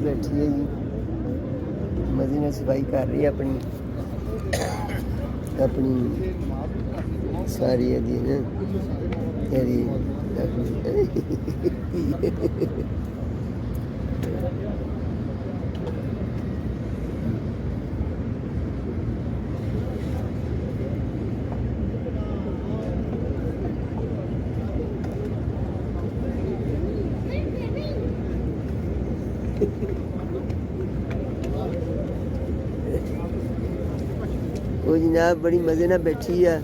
बैठी है जी मजे में सफाई कर रही है अपनी अपनी सारी वो जनाब बड़ी मजे ना बैठी है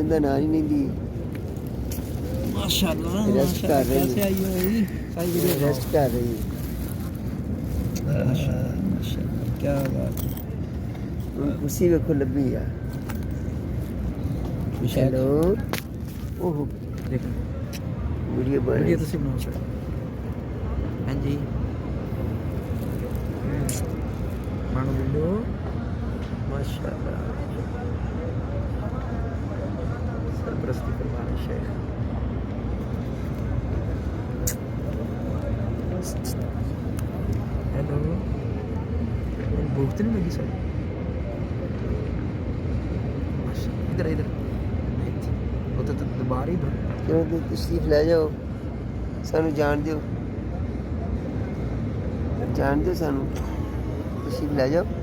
जिंदा ना ही नहीं दी माशाल्लाह रेस्ट कर रही कैसे आई हो भाई सही वीडियो रेस्ट कर रही माशाल्लाह क्या बात कुर्सी वेखो लभी है हेलो ओहो देखो वीडियो बन वीडियो ਤੁਸੀਂ ਬਣਾ ਸਕਦੇ ਹਾਂਜੀ मानो वीडियो माशाल्लाह सरपरस्ती फरमाने शेख हेलो भूख तो नहीं लगी सर इधर इधर वो तो दबा रही इधर क्यों तशरीफ ले जाओ सानू जान दियो सानू तशरीफ ले जाओ